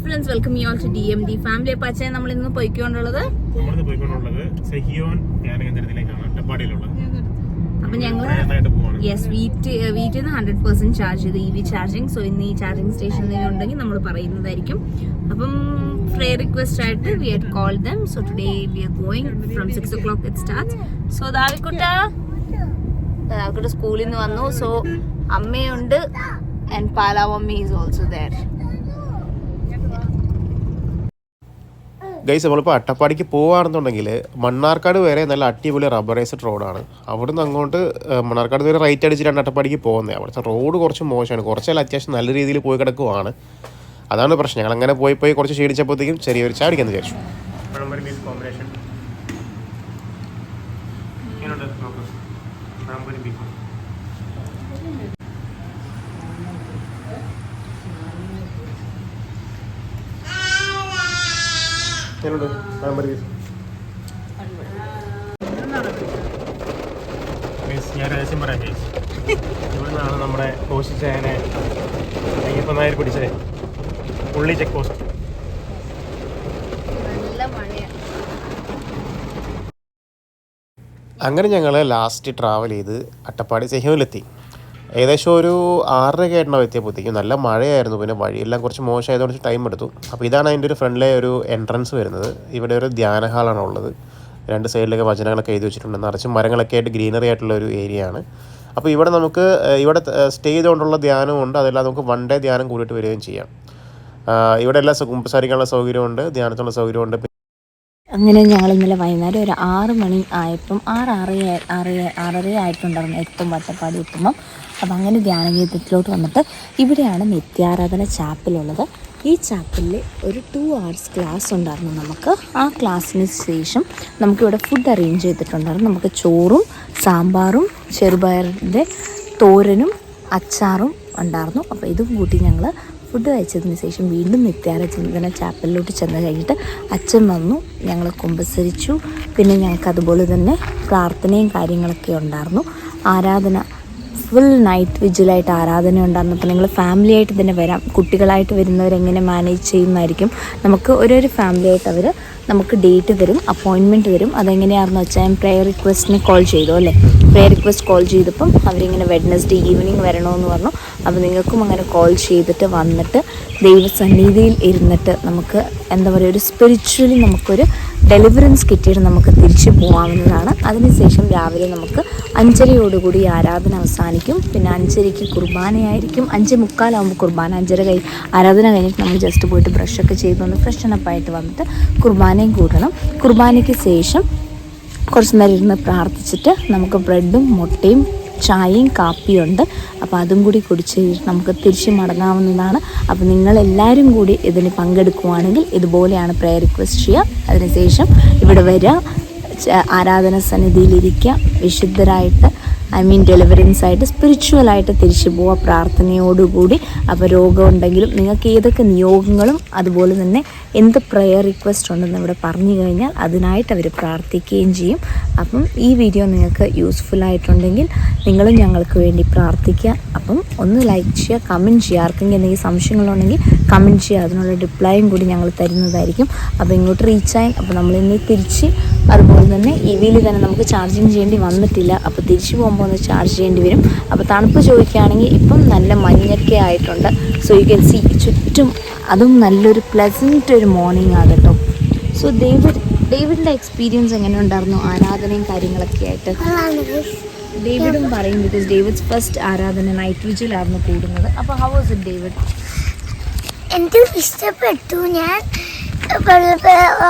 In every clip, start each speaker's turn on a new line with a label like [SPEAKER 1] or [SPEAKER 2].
[SPEAKER 1] Friends, welcome you all to DMD family. അപ്പോൾ അച്ഛൻ നമ്മൾ ഇന്ന് പോയിക്കൊണ്ടുള്ളത് സെഹിയോൻ ധ്യാന കേന്ദ്രത്തിലേക്കാണ്, അട്ടപ്പാടിയിലുള്ളത്. അപ്പം ഞങ്ങൾ വീട്ടിൽ നിന്ന് 100% ചാർജ് ചെയ്ത് EV ചാർജിങ്. സോ ഇന്ന് ഈ ചാർജിങ് സ്റ്റേഷൻ ഉണ്ടെങ്കിൽ നമ്മൾ പറയുന്നതായിരിക്കും. അപ്പം prayer request ആയിട്ട് we had called them. So today we are going from 6 o'clock it starts. So ദാവിക്കുട്ട സ്കൂളിൽ നിന്ന് വന്നു. സോ അമ്മയുണ്ട് and പാലാവമ്മ is also there.
[SPEAKER 2] Guys, നമ്മളിപ്പോൾ അട്ടപ്പാടിക്ക് പോവുകയാണെന്നുണ്ടെങ്കിൽ മണ്ണാർക്കാട് വരെ നല്ല അടിപൊളി റബ്ബറൈസ്ഡ് റോഡാണ്. അവിടുന്ന് അങ്ങോട്ട് മണ്ണാർക്കാട് വരെ റൈറ്റ് അടിച്ചിട്ടാണ് അട്ടപ്പാടിക്ക് പോകുന്നത്. അവിടുത്തെ റോഡ് കുറച്ച് മോശമാണ്, കുറച്ചല്ല അത്യാവശ്യം നല്ല രീതിയിൽ പോയി കിടക്കുവാണ്. അതാണ് പ്രശ്നം. ഞങ്ങൾ അങ്ങനെ പോയി കുറച്ച് ക്ഷീണിച്ചപ്പോഴത്തേക്കും ചെറിയൊരു ചാടിക്കാന്ന് വിചാരിച്ചു.
[SPEAKER 3] ഞാൻ രഹസ്യം പറയാം ചേച്ചി, ഇവിടുന്നാണ് നമ്മുടെ കോശിച്ചേനെ അയ്യപ്പൻ നായർ പിടിച്ചത്, ഉള്ളി ചെക്ക് പോസ്റ്റ്.
[SPEAKER 2] അങ്ങനെ ഞങ്ങൾ ലാസ്റ്റ് ട്രാവൽ ചെയ്ത് അട്ടപ്പാടി സെഹിയോനിലെത്തി. ഏകദേശം ഒരു 6:30 ആയിട്ടുണ്ടാവും എത്തിയപ്പോഴത്തേക്കും. നല്ല മഴയായിരുന്നു, പിന്നെ വഴിയെല്ലാം കുറച്ച് മോശമായതുകൊണ്ട് ടൈം എടുത്തു. അപ്പോൾ ഇതാണ് അതിൻ്റെ ഒരു ഫ്രണ്ടിലെ ഒരു എൻട്രൻസ് വരുന്നത്. ഇവിടെ ഒരു ധ്യാന ഹാളാണ് ഉള്ളത്. രണ്ട് സൈഡിലൊക്കെ വചനങ്ങളൊക്കെ എഴുതി വെച്ചിട്ടുണ്ട്. നിറച്ച് മരങ്ങളൊക്കെ ആയിട്ട് ഗ്രീനറി ആയിട്ടുള്ള ഒരു ഏരിയ ആണ്. അപ്പോൾ ഇവിടെ നമുക്ക് ഇവിടെ സ്റ്റേ ചെയ്തുകൊണ്ടുള്ള ധ്യാനമുണ്ട്, അതെല്ലാം നമുക്ക് 1 ഡേ ധ്യാനം കൂടിയിട്ട് വരികയും ചെയ്യാം. ഇവിടെ എല്ലാം കുമ്പസാരിക്കാനുള്ള സൗകര്യമുണ്ട്, ധ്യാനത്തിനുള്ള സൗകര്യമുണ്ട്.
[SPEAKER 1] അങ്ങനെ ഞങ്ങൾ ഇന്നലെ വൈകുന്നേരം ഒരു 6 മണി ആയപ്പം 6:30 ആയിട്ടുണ്ടായിരുന്നു എത്തുമ്പോൾ, അട്ടപ്പാടി എത്തുമ്പം. അപ്പം അങ്ങനെ ധ്യാനകേന്ദ്രത്തിലോട്ട് വന്നിട്ട് ഇവിടെയാണ് നിത്യാരാധന ചാപ്പലുള്ളത്. ഈ ചാപ്പലിൽ ഒരു 2 hours ക്ലാസ് ഉണ്ടായിരുന്നു നമുക്ക്. ആ ക്ലാസ്സിന് ശേഷം നമുക്കിവിടെ ഫുഡ് അറേഞ്ച് ചെയ്തിട്ടുണ്ടായിരുന്നു. നമുക്ക് ചോറും സാമ്പാറും ചെറുപയറിൻ്റെ തോരനും അച്ചാറും ഉണ്ടായിരുന്നു. അപ്പോൾ ഇതും കൂട്ടി ഞങ്ങൾ ഫുഡ് കഴിച്ചതിന് ശേഷം വീണ്ടും നിത്യാരാധന ചാപ്പലിലോട്ട് ചെന്ന് കഴിഞ്ഞിട്ട് അച്ഛൻ വന്നു, ഞങ്ങൾ കുമ്പസരിച്ചു. പിന്നെ ഞങ്ങൾക്ക് അതുപോലെ തന്നെ പ്രാർത്ഥനയും കാര്യങ്ങളൊക്കെ ഉണ്ടായിരുന്നു. ആരാധന ഫുൾ നൈറ്റ് വിജിലായിട്ട് ആരാധന ഉണ്ടായിരുന്നു. അപ്പോൾ നിങ്ങൾ ഫാമിലി ആയിട്ട് തന്നെ വരാം. കുട്ടികളായിട്ട് വരുന്നവരെങ്ങനെ മാനേജ് ചെയ്യുന്നതായിരിക്കും. നമുക്ക് ഓരോരോ ഫാമിലി ആയിട്ട് അവർ നമുക്ക് ഡേറ്റ് തരും, അപ്പോയിൻമെൻറ്റ് തരും. അതെങ്ങനെയാണെന്ന് വെച്ചാൽ ഞാൻ പ്രെയർ റിക്വസ്റ്റിന് കോൾ ചെയ്തു അല്ലേ. പ്രെയർ റിക്വസ്റ്റ് കോൾ ചെയ്തപ്പം അവരിങ്ങനെ വെഡ്നസ്ഡേ ഈവനിങ് വരണമെന്ന് പറഞ്ഞു. അപ്പോൾ നിങ്ങൾക്കും അങ്ങനെ കോൾ ചെയ്തിട്ട് വന്നിട്ട് ദൈവസന്നിധിയിൽ ഇരുന്നിട്ട് നമുക്ക് എന്താ പറയുക, ഒരു സ്പിരിച്വലി നമുക്കൊരു ഡെലിവറൻസ് കിട്ടിയിട്ട് നമുക്ക് തിരിച്ചു പോകാവുന്നതാണ്. അതിനുശേഷം രാവിലെ നമുക്ക് 5:30 ആരാധന അവസാനിക്കും. പിന്നെ 5:00 കുർബാനയായിരിക്കും. 5:45 കുർബാന. 5:30 ആരാധന കഴിഞ്ഞിട്ട് നമ്മൾ ജസ്റ്റ് പോയിട്ട് ബ്രഷൊക്കെ ചെയ്തൊന്ന് ഫ്രഷനപ്പായിട്ട് വന്നിട്ട് കുർബാനയും കൂടണം. കുർബാനയ്ക്ക് ശേഷം കുറച്ച് നേരം ഇരുന്ന് പ്രാർത്ഥിച്ചിട്ട് നമുക്ക് ബ്രെഡും മുട്ടയും ചായയും കാപ്പിയുണ്ട്. അപ്പോൾ അതും കൂടി കുടിച്ച് നമുക്ക് തിരിച്ച് മടങ്ങാവുന്നതാണ്. അപ്പോൾ നിങ്ങളെല്ലാവരും കൂടി ഇതിന് പങ്കെടുക്കുകയാണെങ്കിൽ ഇതുപോലെയാണ് പ്രെയർ റിക്വസ്റ്റ് ചെയ്യുക. അതിനുശേഷം ഇവിടെ വരിക, ആരാധന സന്നിധിയിലിരിക്കുക, വിശുദ്ധരായിട്ട് ഡെലിവറൻസ് ആയിട്ട് സ്പിരിച്വലായിട്ട് തിരിച്ചു പോവുക പ്രാർത്ഥനയോടുകൂടി. അപ്പോൾ രോഗമുണ്ടെങ്കിലും നിങ്ങൾക്ക് ഏതൊക്കെ നിയോഗങ്ങളും അതുപോലെ തന്നെ എന്ത് പ്രെയർ റിക്വസ്റ്റ് ഉണ്ടെന്ന് ഇവിടെ പറഞ്ഞു കഴിഞ്ഞാൽ അതിനായിട്ട് അവർ പ്രാർത്ഥിക്കുകയും ചെയ്യും. അപ്പം ഈ വീഡിയോ നിങ്ങൾക്ക് യൂസ്ഫുള്ളായിട്ടുണ്ടെങ്കിൽ നിങ്ങളും ഞങ്ങൾക്ക് വേണ്ടി പ്രാർത്ഥിക്കുക. അപ്പം ഒന്ന് ലൈക്ക് ചെയ്യുക, കമൻറ്റ് ചെയ്യുക. ആർക്കെങ്കിലും എന്തെങ്കിലും സംശയങ്ങളുണ്ടെങ്കിൽ കമൻറ്റ് ചെയ്യുക, അതിനുള്ള റിപ്ലൈയും കൂടി ഞങ്ങൾ തരുന്നതായിരിക്കും. അപ്പോൾ ഇങ്ങോട്ട് റീച്ചായി. അപ്പോൾ നമ്മളിന്ന് തിരിച്ച് അതുപോലെ തന്നെ EVയിൽ തന്നെ നമുക്ക് ചാർജിങ് ചെയ്യേണ്ടി വന്നിട്ടില്ല. അപ്പോൾ തിരിച്ചു പോകുമ്പോൾ ഒന്ന് ചാർജ് ചെയ്യേണ്ടി വരും. അപ്പോൾ തണുപ്പ് ചോദിക്കുകയാണെങ്കിൽ ഇപ്പം നല്ല മഞ്ഞൊക്കെ ആയിട്ടുണ്ട്. സോ യു ക്യാൻ സീ ചുറ്റും, അതും നല്ലൊരു പ്ലസൻറ്റ് ഒരു മോർണിംഗ് ആണ് കേട്ടോ. സോ ഡേവിഡിൻ്റെ എക്സ്പീരിയൻസ് എങ്ങനെ ഉണ്ടായിരുന്നു ആരാധനയും കാര്യങ്ങളൊക്കെ ആയിട്ട്? ഡേവിഡും പറയും, ബിക്കോസ് ഡേവിഡ്സ് ഫസ്റ്റ് ആരാധന നൈറ്റ് വിജിലായിരുന്നു കൂടുന്നത്. അപ്പോൾ ഹൗ വാസ് ഇറ്റ് ഡേവിഡ്?
[SPEAKER 4] എനിക്ക് ഇഷ്ടപ്പെട്ടു. ഞാൻ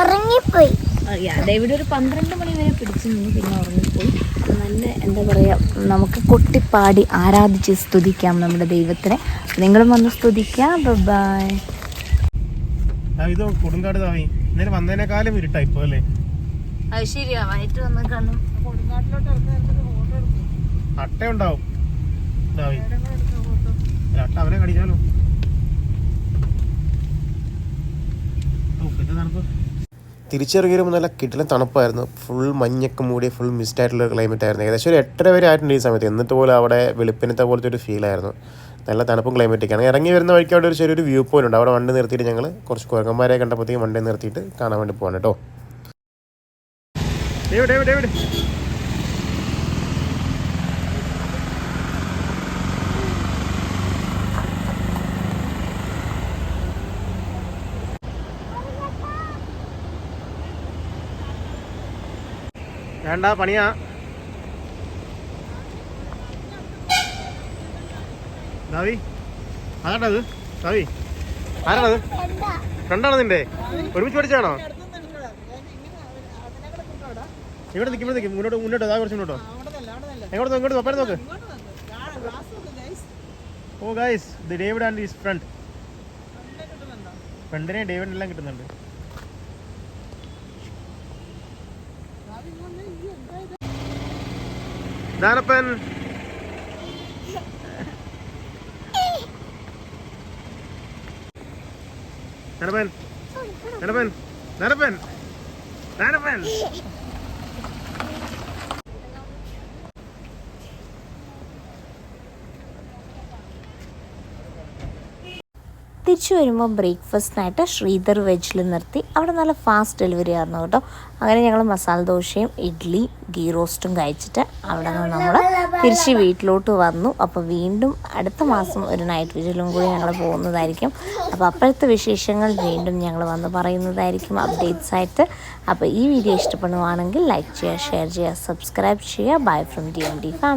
[SPEAKER 4] ഉറങ്ങിപ്പോയി.
[SPEAKER 1] ഡേവിഡ് ഒരു 12 മണി വരെ പിടിച്ചു നിന്ന് പിന്നെ ഉറങ്ങിപ്പോയി. നല്ല എന്താ പറയുക, നമുക്ക് കൊട്ടിപ്പാടി ആരാധിച്ച് സ്തുതിക്കാം നമ്മുടെ ദൈവത്തിനെ. നിങ്ങളും വന്ന് സ്തുതിക്കാം. ബൈ.
[SPEAKER 3] ഇത് കൊടുങ്കാട് താവി ഇന്നലെ വന്നതിനേക്കാളും ഇരുട്ടായിപ്പോ അല്ലേ?
[SPEAKER 1] അത് ശരിയാ, വൈകിട്ട് വന്ന് കാണും.
[SPEAKER 3] അട്ട ഉണ്ടാവും. അട്ട അവനെ കടിച്ചാലോ.
[SPEAKER 2] തിരിച്ചിറങ്ങിയപ്പോൾ നല്ല കിടിലൻ തണുപ്പായിരുന്നു. ഫുൾ മഞ്ഞൊക്കെ മൂടിയ ഫുൾ മിസ്റ്റായിട്ടുള്ള ക്ലൈമറ്റ് ആയിരുന്നു. ഏകദേശം ഒരു 8:30 വരെ ആയിട്ടുണ്ട് ഈ സമയത്ത്. എന്നിട്ട് പോലും അവിടെ വെളുപ്പിനത്തെ പോലത്തെ ഒരു ഫീലായിരുന്നു. നല്ല തണുപ്പും ക്ലൈമറ്റൊക്കെയാണ്. ഇറങ്ങി വരുന്ന വഴിക്ക് അവിടെ ഒരു ചെറിയൊരു വ്യൂ പോയിന്റ് ഉണ്ട്. അവിടെ വണ്ടി നിർത്തിയിട്ട് ഞങ്ങൾ കുറച്ച് കുരങ്ങന്മാരെ കണ്ടപ്പോഴത്തേക്കും വണ്ടി നിർത്തിയിട്ട് കാണാൻ വേണ്ടി പോകണം കേട്ടോ.
[SPEAKER 3] വേണ്ട പണിയാ. ദാവി അതാണ്ടത് ദാവി ആരാണത്? ഫ്രണ്ടാണോ നിന്റെ? ഒരുമിച്ച് പഠിച്ചാണോ? ഇവിടെ നിൽക്കും മുന്നോട്ട് അതാ കുറച്ച് മുന്നോട്ടോ. ഇങ്ങോട്ട് പപ്പനെ നോക്ക്. Oh guys the David and his friend. ഫ്രണ്ടിനെ ഡേവിഡിനെല്ലാം കിട്ടുന്നുണ്ട്. ദാനപ്പൻ ദാനപ്പൻ ദാനപ്പൻ ദാനപ്പൻ ദാനപ്പൻ.
[SPEAKER 1] തിരിച്ചു വരുമ്പോൾ ബ്രേക്ക്ഫാസ്റ്റിനായിട്ട് ശ്രീധർ വെജിൽ നിർത്തി. അവിടെ നല്ല ഫാസ്റ്റ് ഡെലിവറി ആയിരുന്നു കേട്ടോ. അങ്ങനെ ഞങ്ങൾ മസാല ദോശയും ഇഡ്ഡലി ഗീ റോസ്റ്റും കഴിച്ചിട്ട് അവിടെ നിന്ന് നമ്മൾ തിരിച്ച് വീട്ടിലോട്ട് വന്നു. അപ്പോൾ വീണ്ടും അടുത്ത മാസം ഒരു നൈറ്റ് വിജിലും കൂടി ഞങ്ങൾ പോകുന്നതായിരിക്കും. അപ്പോൾ അപ്പോഴത്തെ വിശേഷങ്ങൾ വീണ്ടും ഞങ്ങൾ വന്ന് പറയുന്നതായിരിക്കും അപ്ഡേറ്റ്സ് ആയിട്ട്. അപ്പോൾ ഈ വീഡിയോ ഇഷ്ടപ്പെടുവാണെങ്കിൽ ലൈക്ക് ചെയ്യുക, ഷെയർ ചെയ്യുക, സബ്സ്ക്രൈബ് ചെയ്യുക. Bye from DMD family.